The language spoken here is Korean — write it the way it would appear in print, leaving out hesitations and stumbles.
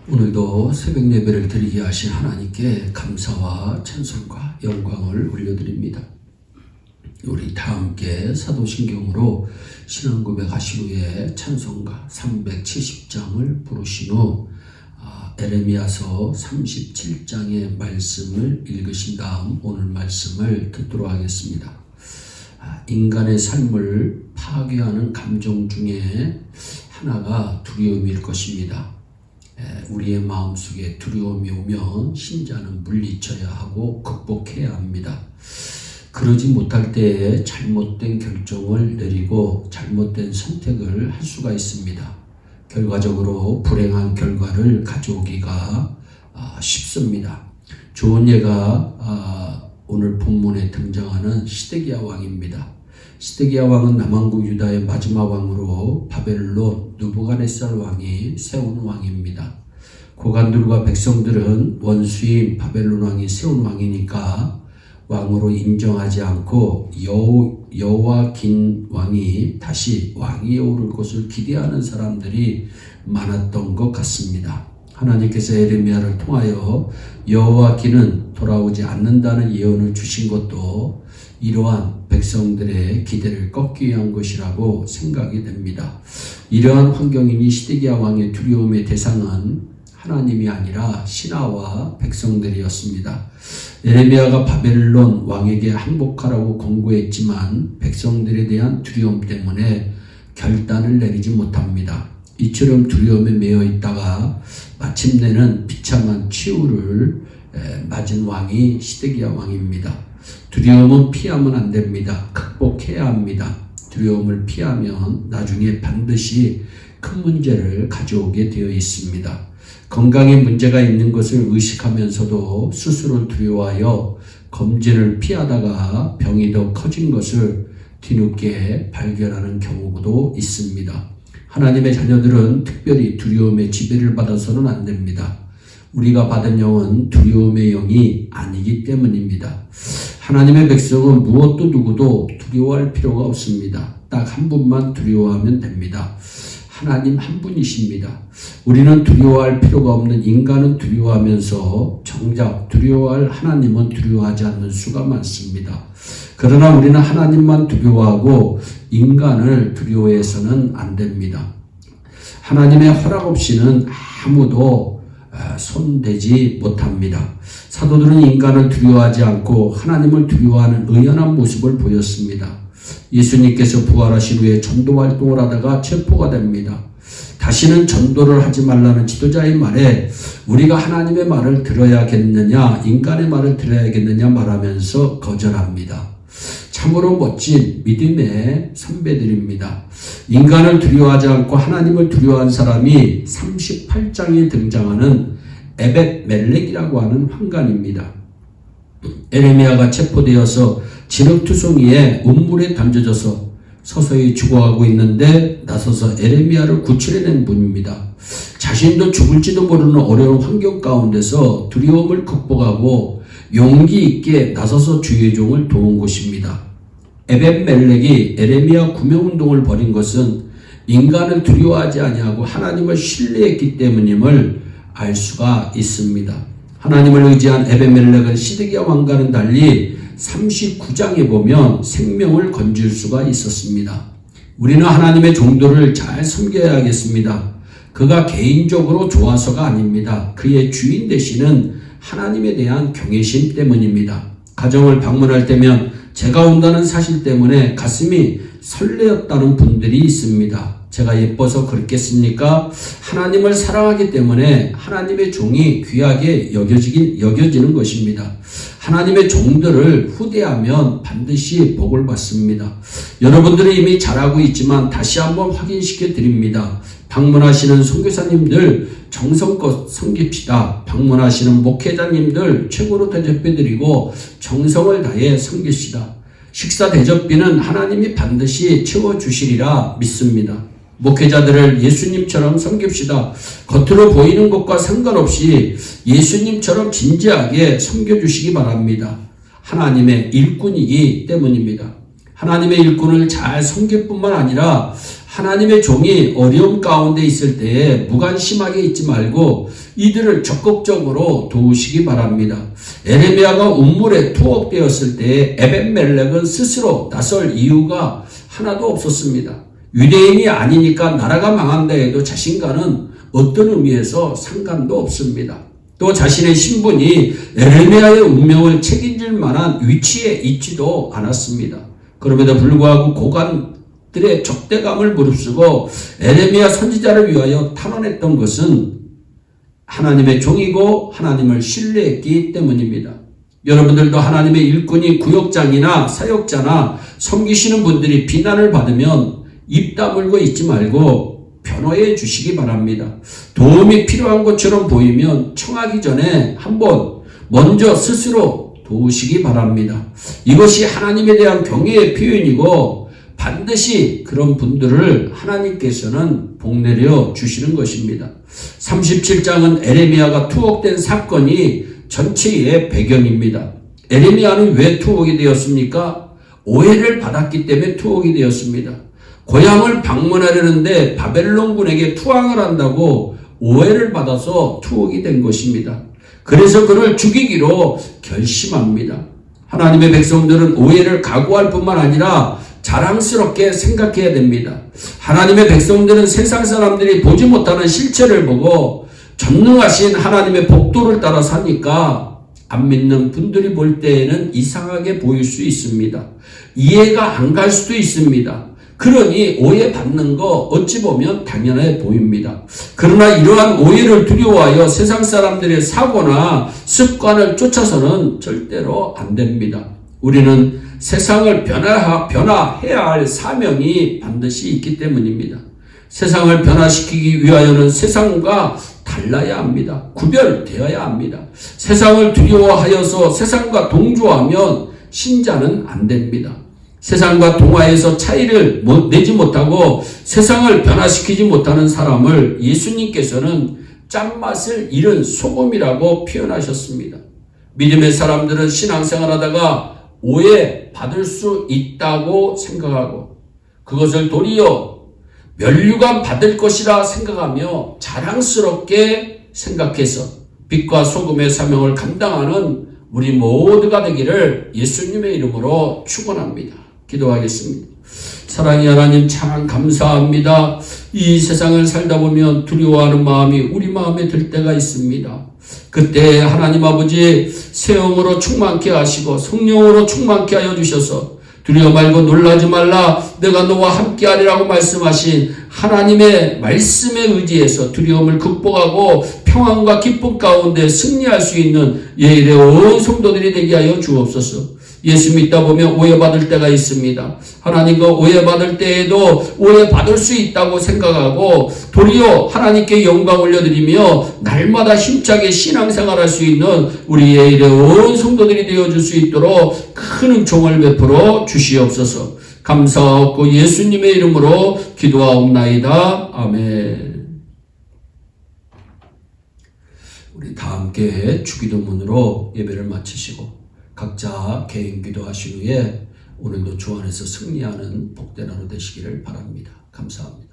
오늘도 새벽 예배를 드리게 하신 하나님께 감사와 찬송과 영광을 올려드립니다. 우리 다 함께 사도신경으로 신앙 고백하신 후에 찬송가 370장을 부르신 후 에레미야서 37장의 말씀을 읽으신 다음 오늘 말씀을 듣도록 하겠습니다. 인간의 삶을 파괴하는 감정 중에 하나가 두려움일 것입니다. 우리의 마음속에 두려움이 오면 신자는 물리쳐야 하고 극복해야 합니다. 그러지 못할 때에 잘못된 결정을 내리고 잘못된 선택을 할 수가 있습니다. 결과적으로 불행한 결과를 가져오기가 쉽습니다. 좋은 예가 오늘 본문에 등장하는 시드기야 왕입니다. 시드기야 왕은 남왕국 유다의 마지막 왕으로 바벨론 느부갓네살 왕이 세운 왕입니다. 고관들과 백성들은 원수인 바벨론 왕이 세운 왕이니까 왕으로 인정하지 않고 여호와긴 왕이 다시 왕위에 오를 것을 기대하는 사람들이 많았던 것 같습니다. 하나님께서 에레미야를 통하여 여호와긴은 돌아오지 않는다는 예언을 주신 것도 이러한 백성들의 기대를 꺾기 위한 것이라고 생각이 됩니다. 이러한 환경이니 시드기야 왕의 두려움의 대상은 하나님이 아니라 신하와 백성들이었습니다. 에레미야가 바벨론 왕에게 항복하라고 권고했지만 백성들에 대한 두려움 때문에 결단을 내리지 못합니다. 이처럼 두려움에 매여 있다가 마침내는 비참한 치유를 맞은 왕이 시드기야 왕입니다. 두려움은 피하면 안 됩니다. 극복해야 합니다. 두려움을 피하면 나중에 반드시 큰 문제를 가져오게 되어 있습니다. 건강에 문제가 있는 것을 의식하면서도 스스로 두려워하여 검진을 피하다가 병이 더 커진 것을 뒤늦게 발견하는 경우도 있습니다. 하나님의 자녀들은 특별히 두려움의 지배를 받아서는 안 됩니다. 우리가 받은 영은 두려움의 영이 아니기 때문입니다. 하나님의 백성은 무엇도 누구도 두려워할 필요가 없습니다. 딱 한 분만 두려워하면 됩니다. 하나님 한 분이십니다. 우리는 두려워할 필요가 없는 인간은 두려워하면서 정작 두려워할 하나님은 두려워하지 않는 수가 많습니다. 그러나 우리는 하나님만 두려워하고 인간을 두려워해서는 안 됩니다. 하나님의 허락 없이는 아무도 손대지 못합니다. 사도들은 인간을 두려워하지 않고 하나님을 두려워하는 의연한 모습을 보였습니다. 예수님께서 부활하신 후에 전도 활동을 하다가 체포가 됩니다. 다시는 전도를 하지 말라는 지도자의 말에 우리가 하나님의 말을 들어야겠느냐 인간의 말을 들어야겠느냐 말하면서 거절합니다. 참으로 멋진 믿음의 선배들입니다. 인간을 두려워하지 않고 하나님을 두려워한 사람이 38장에 등장하는 에벳멜렉이라고 하는 환관입니다. 에레미야가 체포되어서 진흙투성이에 운물에 던져져서 서서히 죽어가고 있는데 나서서 에레미야를 구출해낸 분입니다. 자신도 죽을지도 모르는 어려운 환경 가운데서 두려움을 극복하고 용기 있게 나서서 주의 종을 도운 것입니다. 에벳멜렉이 에레미야 구명운동을 벌인 것은 인간을 두려워하지 아니하고 하나님을 신뢰했기 때문임을 알 수가 있습니다. 하나님을 의지한 에벳멜렉은 시드기야 왕과는 달리 39장에 보면 생명을 건질 수가 있었습니다. 우리는 하나님의 종도를 잘 섬겨야겠습니다. 그가 개인적으로 좋아서가 아닙니다. 그의 주인 되시는 하나님에 대한 경외심 때문입니다. 가정을 방문할 때면 제가 온다는 사실 때문에 가슴이 설레었다는 분들이 있습니다. 제가 예뻐서 그렇겠습니까? 하나님을 사랑하기 때문에 하나님의 종이 귀하게 여겨지는 것입니다. 하나님의 종들을 후대하면 반드시 복을 받습니다. 여러분들은 이미 잘하고 있지만 다시 한번 확인시켜 드립니다. 방문하시는 선교사님들 정성껏 섬깁시다. 방문하시는 목회자님들 최고로 대접해드리고 정성을 다해 섬깁시다. 식사 대접비는 하나님이 반드시 채워주시리라 믿습니다. 목회자들을 예수님처럼 섬깁시다. 겉으로 보이는 것과 상관없이 예수님처럼 진지하게 섬겨주시기 바랍니다. 하나님의 일꾼이기 때문입니다. 하나님의 일꾼을 잘 섬길 뿐만 아니라 하나님의 종이 어려움 가운데 있을 때에 무관심하게 있지 말고 이들을 적극적으로 도우시기 바랍니다. 에레미야가 운물에 투옥되었을 때에 에벤멜렉은 스스로 나설 이유가 하나도 없었습니다. 유대인이 아니니까 나라가 망한다 해도 자신과는 어떤 의미에서 상관도 없습니다. 또 자신의 신분이 에레미야의 운명을 책임질 만한 위치에 있지도 않았습니다. 그럼에도 불구하고 고관들의 적대감을 무릅쓰고 에레미야 선지자를 위하여 탄원했던 것은 하나님의 종이고 하나님을 신뢰했기 때문입니다. 여러분들도 하나님의 일꾼이 구역장이나 사역자나 섬기시는 분들이 비난을 받으면 입 다물고 있지 말고 변호해 주시기 바랍니다. 도움이 필요한 것처럼 보이면 청하기 전에 한번 먼저 스스로 도우시기 바랍니다. 이것이 하나님에 대한 경외의 표현이고 반드시 그런 분들을 하나님께서는 복내려 주시는 것입니다. 37장은 에레미야가 투옥된 사건이 전체의 배경입니다. 에레미야는 왜 투옥이 되었습니까? 오해를 받았기 때문에 투옥이 되었습니다. 고향을 방문하려는데 바벨론군에게 투항을 한다고 오해를 받아서 투옥이 된 것입니다. 그래서 그를 죽이기로 결심합니다. 하나님의 백성들은 오해를 각오할 뿐만 아니라 자랑스럽게 생각해야 됩니다. 하나님의 백성들은 세상 사람들이 보지 못하는 실체를 보고 전능하신 하나님의 복도를 따라 사니까 안 믿는 분들이 볼 때에는 이상하게 보일 수 있습니다. 이해가 안 갈 수도 있습니다. 그러니 오해받는 거 어찌 보면 당연해 보입니다. 그러나 이러한 오해를 두려워하여 세상 사람들의 사고나 습관을 쫓아서는 절대로 안 됩니다. 우리는 세상을 변화해야 할 사명이 반드시 있기 때문입니다. 세상을 변화시키기 위하여는 세상과 달라야 합니다. 구별되어야 합니다. 세상을 두려워하여서 세상과 동조하면 신자는 안 됩니다. 세상과 동화에서 차이를 내지 못하고 세상을 변화시키지 못하는 사람을 예수님께서는 짠맛을 잃은 소금이라고 표현하셨습니다. 믿음의 사람들은 신앙생활하다가 오해받을 수 있다고 생각하고 그것을 도리어 면류관 받을 것이라 생각하며 자랑스럽게 생각해서 빛과 소금의 사명을 감당하는 우리 모두가 되기를 예수님의 이름으로 축원합니다. 기도하겠습니다. 사랑의 하나님 참 감사합니다. 이 세상을 살다 보면 두려워하는 마음이 우리 마음에 들 때가 있습니다. 그때 하나님 아버지 새 영으로 충만케 하시고 성령으로 충만케 하여 주셔서 두려워 말고 놀라지 말라 내가 너와 함께하리라고 말씀하신 하나님의 말씀에 의지해서 두려움을 극복하고 평안과 기쁨 가운데 승리할 수 있는 예일의 온 성도들이 되게 하여 주옵소서. 예수 믿다 보면 오해받을 때가 있습니다. 하나님과 오해받을 때에도 오해받을 수 있다고 생각하고 도리어 하나님께 영광 올려드리며 날마다 힘차게 신앙생활할 수 있는 우리 예일의 온 성도들이 되어줄 수 있도록 큰 은총을 베풀어 주시옵소서. 감사하고 예수님의 이름으로 기도하옵나이다. 아멘. 우리 다 함께 주기도문으로 예배를 마치시고 각자 개인 기도하신 후에 오늘도 주 안에서 승리하는 복된 하루 되시기를 바랍니다. 감사합니다.